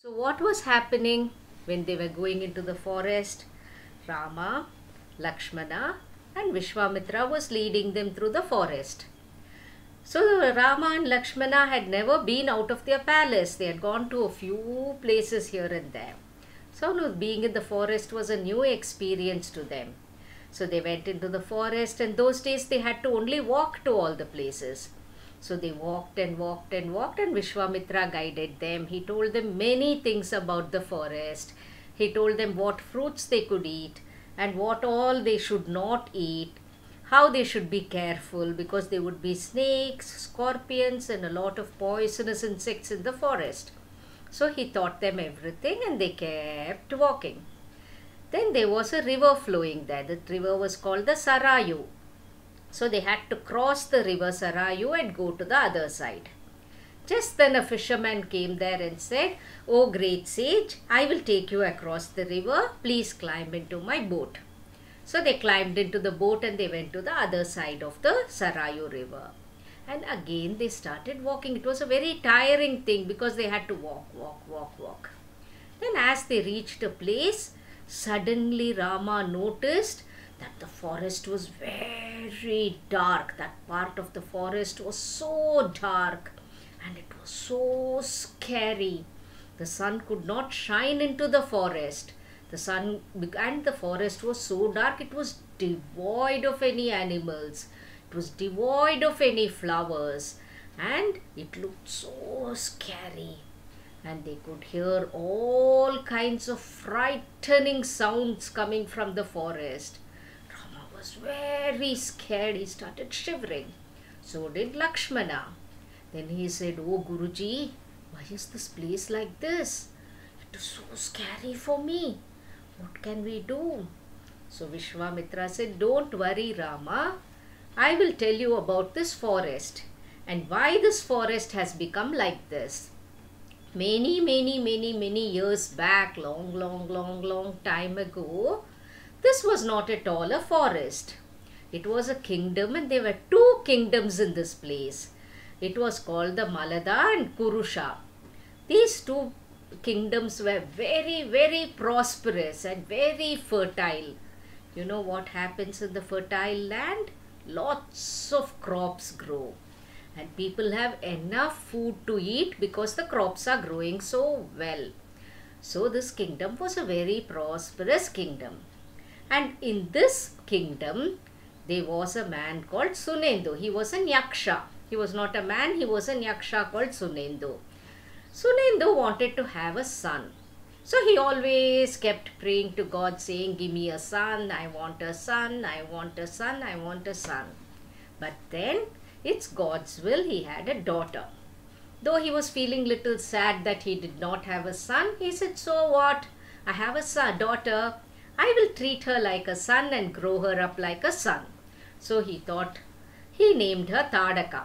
So what was happening when they were going into the forest? Rama, Lakshmana and Vishwamitra was leading them through the forest. So Rama and Lakshmana had never been out of their palace. They had gone to a few places here and there. So no, being in the forest was a new experience to them. So they went into the forest, and those days they had to only walk to all the places. So they walked and walked and walked, and Vishwamitra guided them. He told them many things about the forest. He told them what fruits they could eat and what all they should not eat, how they should be careful because there would be snakes, scorpions and a lot of poisonous insects in the forest. So he taught them everything, and they kept walking. Then there was a river flowing there. The river was called the Sarayu. So they had to cross the river Sarayu and go to the other side. Just then a fisherman came there and said, "Oh great sage, I will take you across the river. Please climb into my boat." So they climbed into the boat and they went to the other side of the Sarayu river. And again they started walking. It was a very tiring thing because they had to walk. Then as they reached a place, suddenly Rama noticed that the forest was very dark. That part of the forest was so dark and it was so scary. The sun could not shine into the forest. The sun and the forest was so dark, it was devoid of any animals. It was devoid of any flowers, and it looked so scary. And they could hear all kinds of frightening sounds coming from the forest. Rama was very scared. He started shivering. So did Lakshmana. Then he said, "Oh Guruji, why is this place like this? It is so scary for me. What can we do?" So Vishwamitra said, "Don't worry, Rama. I will tell you about this forest and why this forest has become like this. Many years back, long time ago, this was not at all a forest. It was a kingdom, and there were two kingdoms in this place. It was called the Malada and Kurusha. These two kingdoms were very prosperous and very fertile. You know what happens in the fertile land? Lots of crops grow. And people have enough food to eat because the crops are growing so well. So this kingdom was a very prosperous kingdom. And in this kingdom, there was a man called Sunendu. He was a Yaksha. He was not a man, he was a Yaksha called Sunendu. Sunendu wanted to have a son. So he always kept praying to God, saying, "Give me a son, I want a son, I want a son, I want a son." But then it's God's will, he had a daughter. Though he was feeling little sad that he did not have a son, he said, "So what? I have a daughter. I will treat her like a son and grow her up like a son." So he thought, he named her Tadaka.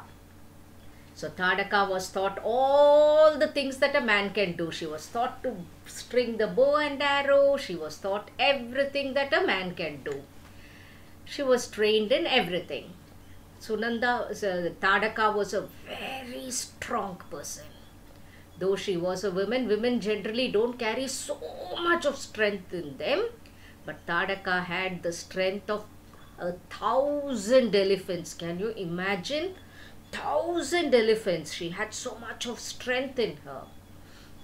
So Tadaka was taught all the things that a man can do. She was taught to string the bow and arrow. She was taught everything that a man can do. She was trained in everything. Tadaka was a very strong person. Though she was a woman, women generally don't carry so much of strength in them. But Tadaka had the strength of 1,000 elephants. Can you imagine? 1,000 elephants. She had so much of strength in her.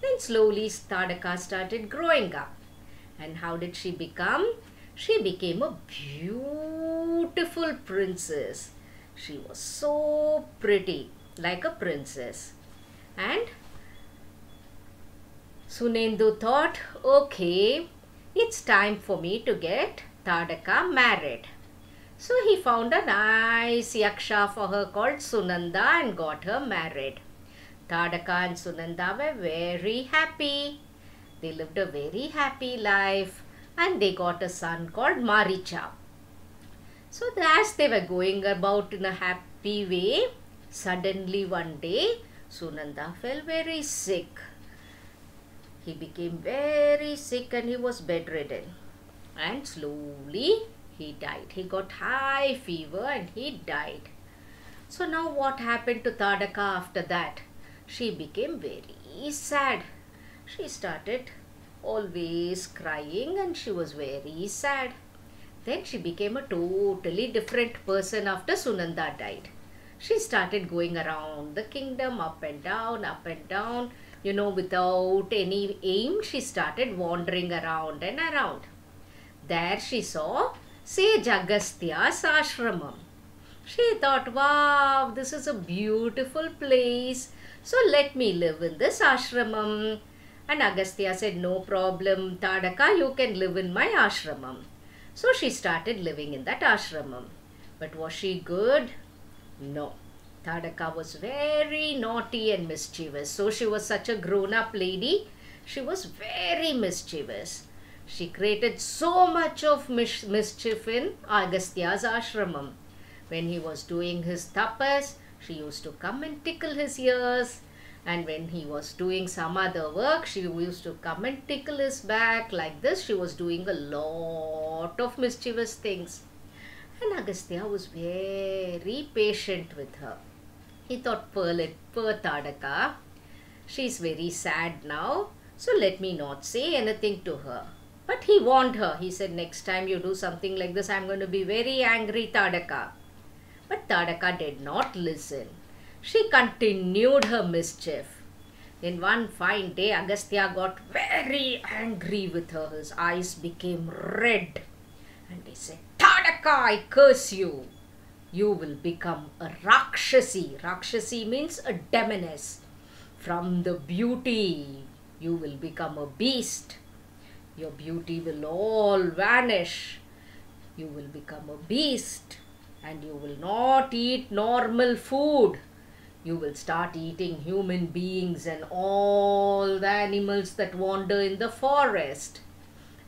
Then slowly Tadaka started growing up. And how did she become? She became a beautiful princess. She was so pretty, like a princess. And Sunendu thought, "Okay, it's time for me to get Tadaka married." So he found a nice Yaksha for her called Sunanda and got her married. Tadaka and Sunanda were very happy. They lived a very happy life, and they got a son called Maricha. So as they were going about in a happy way, suddenly one day Sunanda fell very sick. He became very sick and he was bedridden. And slowly he died. He got high fever and he died. So now what happened to Tadaka after that? She became very sad. she started always crying and she was very sad. Then she became a totally different person after Sunanda died. She started going around the kingdom, up and down, up and down. Without any aim, she started wandering around and around. There she saw Sage Agastya's ashramam. She thought, wow, this is a beautiful place. So let me live in this ashramam. And Agastya said, no problem, Tadaka, you can live in my ashramam. So she started living in that ashramam. But was she good? No. Tadaka was very naughty and mischievous. So she was such a grown-up lady. She was very mischievous. She created so much of mischief in Agastya's ashramam. When he was doing his tapas, she used to come and tickle his ears. And when he was doing some other work, she used to come and tickle his back. Like this, she was doing a lot of mischievous things. And Agastya was very patient with her. He thought, poor Tadaka, she's very sad now, so let me not say anything to her. But he warned her. He said, next time you do something like this, I'm going to be very angry, Tadaka. But Tadaka did not listen. She continued her mischief. Then one fine day, Agastya got very angry with her. His eyes became red. And he said, Tadaka, I curse you. You will become a Rakshasi. Rakshasi means a demoness. From the beauty, you will become a beast. Your beauty will all vanish. You will become a beast. And you will not eat normal food. You will start eating human beings and all the animals that wander in the forest.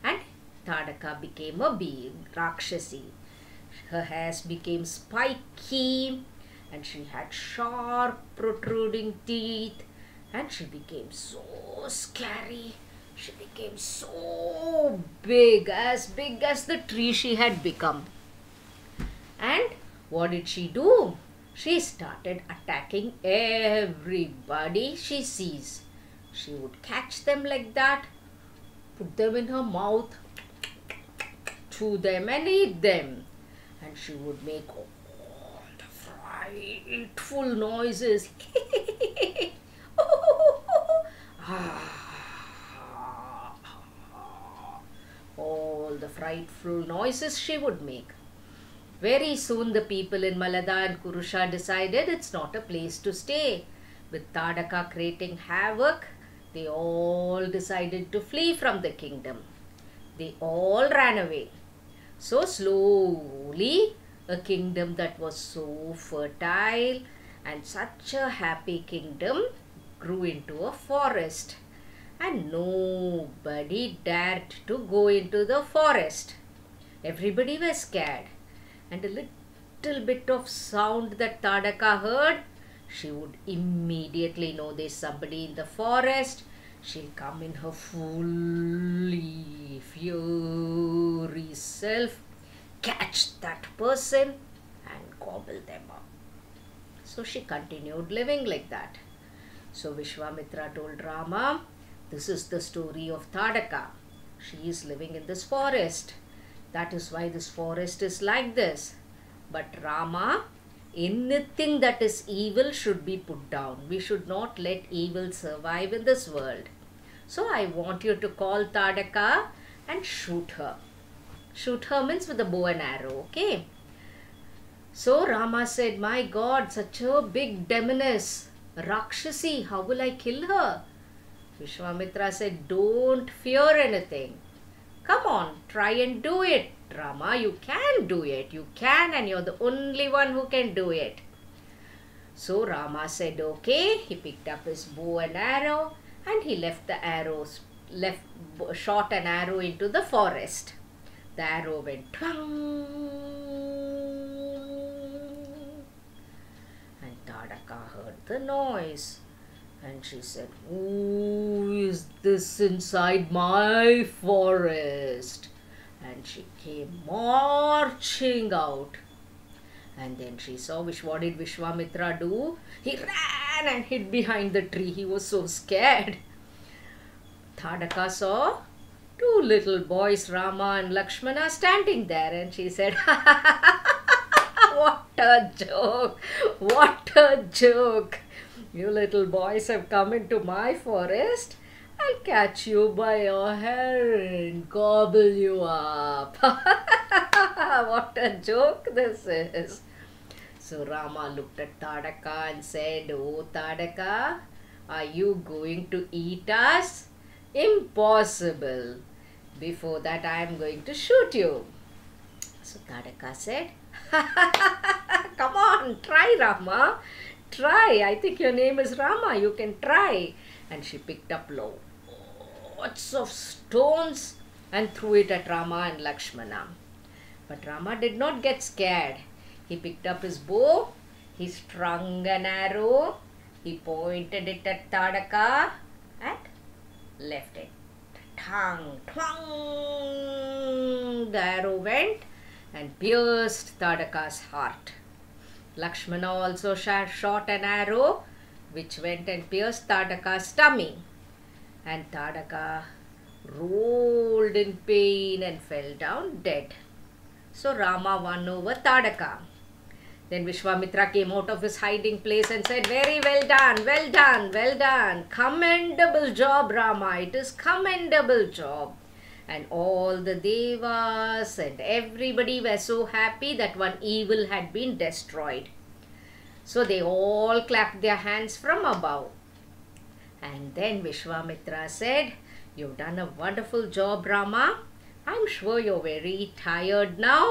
And Tadaka became a being, Rakshasi. Her hairs became spiky and she had sharp protruding teeth and she became so scary. She became so big as the tree she had become. And what did she do? She started attacking everybody she sees. She would catch them like that, put them in her mouth, chew them and eat them. And she would make all the frightful noises. All the frightful noises she would make. Very soon the people in Malada and Kurusha decided it's not a place to stay. With Tadaka creating havoc, they all decided to flee from the kingdom. They all ran away. So slowly, a kingdom that was so fertile and such a happy kingdom grew into a forest. And nobody dared to go into the forest. Everybody was scared. And a little bit of sound that Tadaka heard, she would immediately know there's somebody in the forest. She'll come in her fully fury self, catch that person and gobble them up. So she continued living like that. So Vishwamitra told Rama, this is the story of Tadaka. She is living in this forest. That is why this forest is like this. But Rama, anything that is evil should be put down. We should not let evil survive in this world. So I want you to call Tadaka and shoot her. Shoot her means with a bow and arrow, okay? So Rama said, my God, such a big demoness, Rakshasi, how will I kill her? Vishwamitra said, don't fear anything. Come on, try and do it. Rama, you can do it. You can, and you're the only one who can do it. So Rama said, okay. He picked up his bow and arrow and he shot an arrow into the forest. The arrow went twang. And Tadaka heard the noise. And she said, who is this inside my forest? And she came marching out. And then she saw, what did Vishwamitra do? He ran and hid behind the tree. He was so scared. Tadaka saw two little boys, Rama and Lakshmana, standing there, and she said, "What a joke! What a joke! You little boys have come into my forest. I'll catch you by your hair and gobble you up." What a joke this is. So Rama looked at Tadaka and said, "Oh Tadaka, are you going to eat us? Impossible. Before that I am going to shoot you." So Tadaka said, "Come on, try Rama. Try. I think your name is Rama. You can try." And she picked up lots of stones and threw it at Rama and Lakshmana. But Rama did not get scared. He picked up his bow, he strung an arrow, he pointed it at Tadaka and left it. Twang, twang, the arrow went and pierced Tadaka's heart. Lakshmana also shot an arrow which went and pierced Tadaka's tummy. And Tadaka rolled in pain and fell down dead. So Rama won over Tadaka. Then Vishwamitra came out of his hiding place and said, "Very well done, well done, well done. Commendable job, Rama. It is commendable job." And all the devas and everybody were so happy that one evil had been destroyed. So they all clapped their hands from above. And then Vishwamitra said, "You've done a wonderful job, Rama. I'm sure you're very tired now.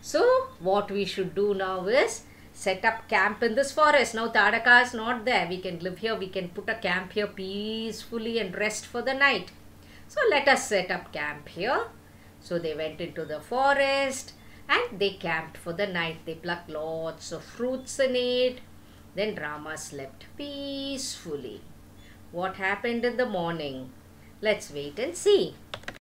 So what we should do now is set up camp in this forest. Now Tadaka is not there. We can live here. We can put a camp here peacefully and rest for the night. So let us set up camp here." So they went into the forest and they camped for the night. They plucked lots of fruits and ate. Then Rama slept peacefully. What happened in the morning? Let's wait and see.